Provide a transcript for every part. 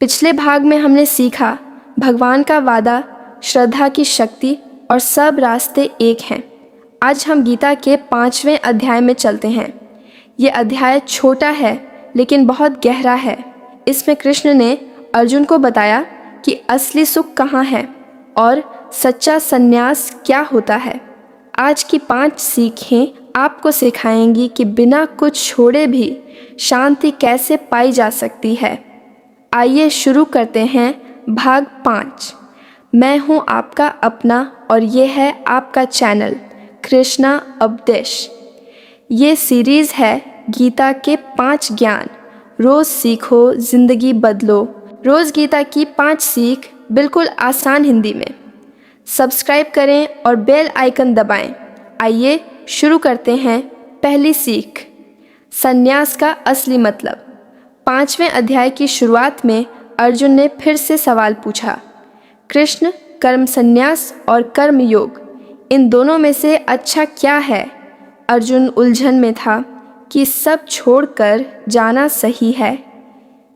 पिछले भाग में हमने सीखा भगवान का वादा, श्रद्धा की शक्ति और सब रास्ते एक हैं। आज हम गीता के 5वें अध्याय में चलते हैं। ये अध्याय छोटा है लेकिन बहुत गहरा है। इसमें कृष्ण ने अर्जुन को बताया कि असली सुख कहाँ है और सच्चा संन्यास क्या होता है। आज की 5 सीखें आपको सिखाएंगी कि बिना कुछ छोड़े भी शांति कैसे पाई जा सकती है। आइए शुरू करते हैं भाग 5। मैं हूँ आपका अपना और ये है आपका चैनल कृष्णा उपदेश। ये सीरीज़ है गीता के 5 ज्ञान। रोज़ सीखो, ज़िंदगी बदलो। रोज़ गीता की 5 सीख बिल्कुल आसान हिंदी में। सब्सक्राइब करें और बेल आइकन दबाएं। आइए शुरू करते हैं। पहली सीख, संन्यास का असली मतलब। 5वें अध्याय की शुरुआत में अर्जुन ने फिर से सवाल पूछा, कृष्ण, कर्म संन्यास और कर्म योग, इन दोनों में से अच्छा क्या है? अर्जुन उलझन में था कि सब छोड़कर जाना सही है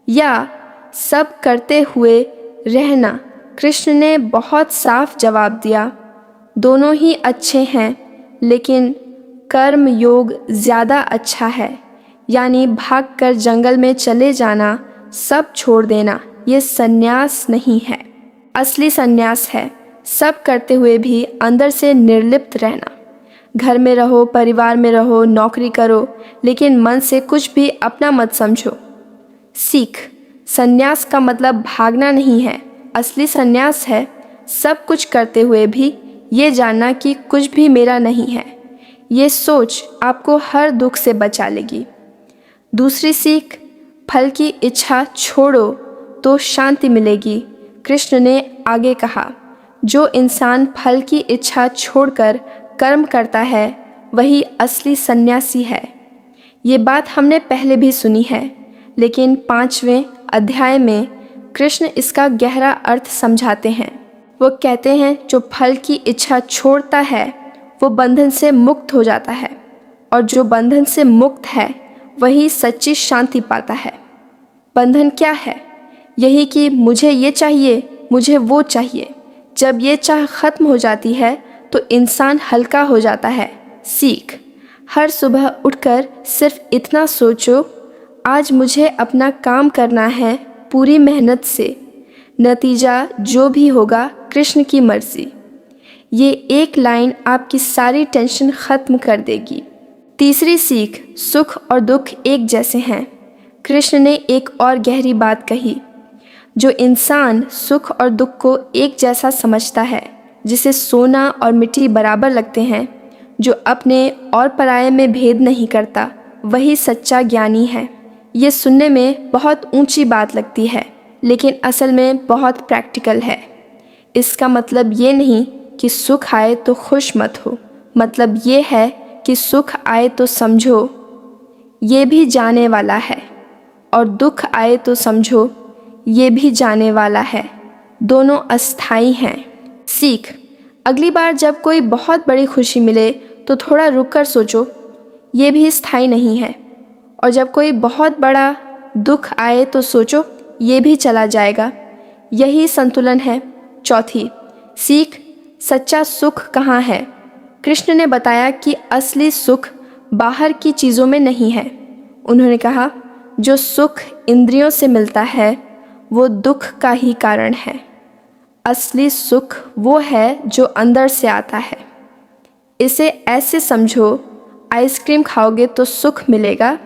या सब करते हुए रहना। कृष्ण ने बहुत साफ जवाब दिया, दोनों ही अच्छे हैं लेकिन कर्म योग ज़्यादा अच्छा है। यानी भागकर जंगल में चले जाना, सब छोड़ देना, ये संन्यास नहीं है। असली संन्यास है सब करते हुए भी अंदर से निर्लिप्त रहना। घर में रहो, परिवार में रहो, नौकरी करो, लेकिन मन से कुछ भी अपना मत समझो। सीख, संन्यास का मतलब भागना नहीं है। असली संन्यास है सब कुछ करते हुए भी ये जानना कि कुछ भी मेरा नहीं है। ये सोच आपको हर दुख से बचा लेगी। दूसरी सीख, फल की इच्छा छोड़ो तो शांति मिलेगी। कृष्ण ने आगे कहा, जो इंसान फल की इच्छा छोड़कर कर्म करता है वही असली सन्यासी है। ये बात हमने पहले भी सुनी है, लेकिन 5वें अध्याय में कृष्ण इसका गहरा अर्थ समझाते हैं। वो कहते हैं जो फल की इच्छा छोड़ता है वो बंधन से मुक्त हो जाता है, और जो बंधन से मुक्त है वही सच्ची शांति पाता है। बंधन क्या है? यही कि मुझे ये चाहिए, मुझे वो चाहिए। जब ये चाह खत्म हो जाती है तो इंसान हल्का हो जाता है। सीख, हर सुबह उठकर सिर्फ इतना सोचो, आज मुझे अपना काम करना है पूरी मेहनत से, नतीजा जो भी होगा कृष्ण की मर्जी। ये एक लाइन आपकी सारी टेंशन खत्म कर देगी। तीसरी सीख, सुख और दुख एक जैसे हैं। कृष्ण ने एक और गहरी बात कही, जो इंसान सुख और दुख को एक जैसा समझता है, जिसे सोना और मिट्टी बराबर लगते हैं, जो अपने और पराये में भेद नहीं करता, वही सच्चा ज्ञानी है। ये सुनने में बहुत ऊंची बात लगती है, लेकिन असल में बहुत प्रैक्टिकल है। इसका मतलब ये नहीं कि सुख आए तो खुश मत हो। मतलब ये है कि सुख आए तो समझो ये भी जाने वाला है, और दुख आए तो समझो ये भी जाने वाला है। दोनों अस्थाई हैं। सीख, अगली बार जब कोई बहुत बड़ी खुशी मिले तो थोड़ा रुककर सोचो, ये भी स्थायी नहीं है। और जब कोई बहुत बड़ा दुख आए तो सोचो, ये भी चला जाएगा। यही संतुलन है। चौथी सीख, सच्चा सुख कहाँ है? कृष्ण ने बताया कि असली सुख बाहर की चीज़ों में नहीं है। उन्होंने कहा, जो सुख इंद्रियों से मिलता है वो दुख का ही कारण है। असली सुख वो है जो अंदर से आता है। इसे ऐसे समझो, आइसक्रीम खाओगे तो सुख मिलेगा,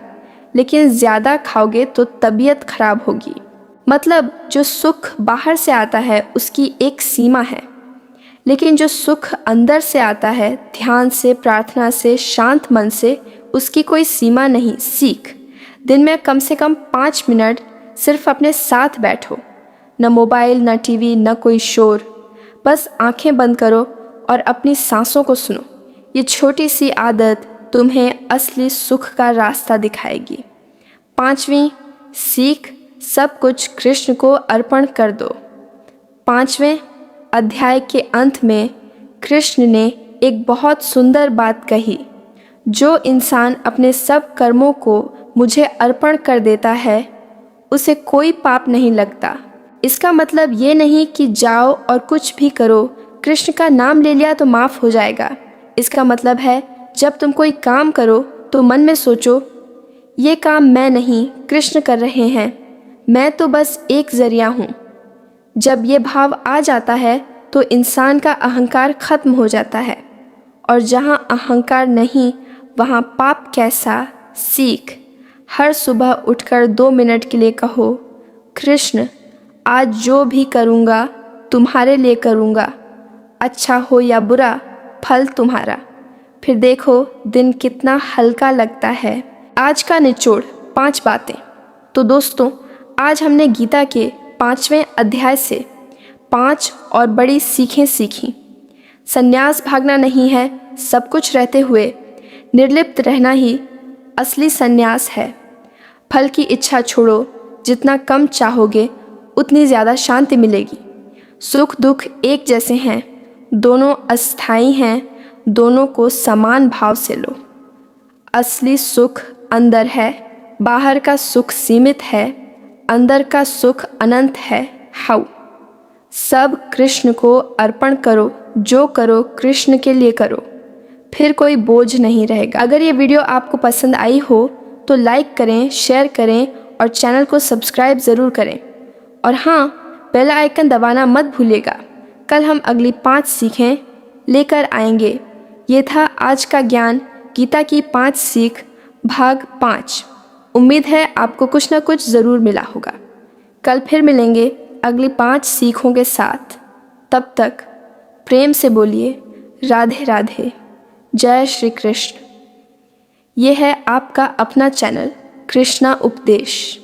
लेकिन ज़्यादा खाओगे तो तबीयत खराब होगी। मतलब जो सुख बाहर से आता है उसकी एक सीमा है, लेकिन जो सुख अंदर से आता है, ध्यान से, प्रार्थना से, शांत मन से, उसकी कोई सीमा नहीं। सीख, दिन में कम से कम 5 मिनट सिर्फ अपने साथ बैठो। न मोबाइल, न टीवी, न कोई शोर। बस आंखें बंद करो और अपनी सांसों को सुनो। ये छोटी सी आदत तुम्हें असली सुख का रास्ता दिखाएगी। 5वीं सीख, सब कुछ कृष्ण को अर्पण कर दो। 5वें अध्याय के अंत में कृष्ण ने एक बहुत सुंदर बात कही, जो इंसान अपने सब कर्मों को मुझे अर्पण कर देता है उसे कोई पाप नहीं लगता। इसका मतलब ये नहीं कि जाओ और कुछ भी करो, कृष्ण का नाम ले लिया तो माफ़ हो जाएगा। इसका मतलब है जब तुम कोई काम करो तो मन में सोचो, ये काम मैं नहीं, कृष्ण कर रहे हैं, मैं तो बस एक ज़रिया हूँ। जब ये भाव आ जाता है तो इंसान का अहंकार खत्म हो जाता है, और जहाँ अहंकार नहीं वहाँ पाप कैसा। सीख, हर सुबह उठकर 2 मिनट के लिए कहो, कृष्ण आज जो भी करूँगा तुम्हारे लिए करूँगा, अच्छा हो या बुरा फल तुम्हारा। फिर देखो दिन कितना हल्का लगता है। आज का निचोड़ 5 बातें। तो दोस्तों, आज हमने गीता के 5वें अध्याय से 5 और बड़ी सीखें सीखी। संन्यास भागना नहीं है, सब कुछ रहते हुए निर्लिप्त रहना ही असली संन्यास है। फल की इच्छा छोड़ो, जितना कम चाहोगे उतनी ज़्यादा शांति मिलेगी। सुख दुख एक जैसे हैं, दोनों अस्थाई हैं, दोनों को समान भाव से लो। असली सुख अंदर है, बाहर का सुख सीमित है, अंदर का सुख अनंत है। हाउ सब कृष्ण को अर्पण करो, जो करो कृष्ण के लिए करो, फिर कोई बोझ नहीं रहेगा। अगर ये वीडियो आपको पसंद आई हो तो लाइक करें, शेयर करें और चैनल को सब्सक्राइब ज़रूर करें। और हाँ, बेल आइकन दबाना मत भूलिएगा। कल हम अगली 5 सीखें लेकर आएंगे। ये था आज का ज्ञान, गीता की 5 सीख भाग 5। उम्मीद है आपको कुछ ना कुछ ज़रूर मिला होगा। कल फिर मिलेंगे अगली 5 सीखों के साथ। तब तक प्रेम से बोलिए राधे राधे, जय श्री कृष्ण। ये है आपका अपना चैनल कृष्णा उपदेश।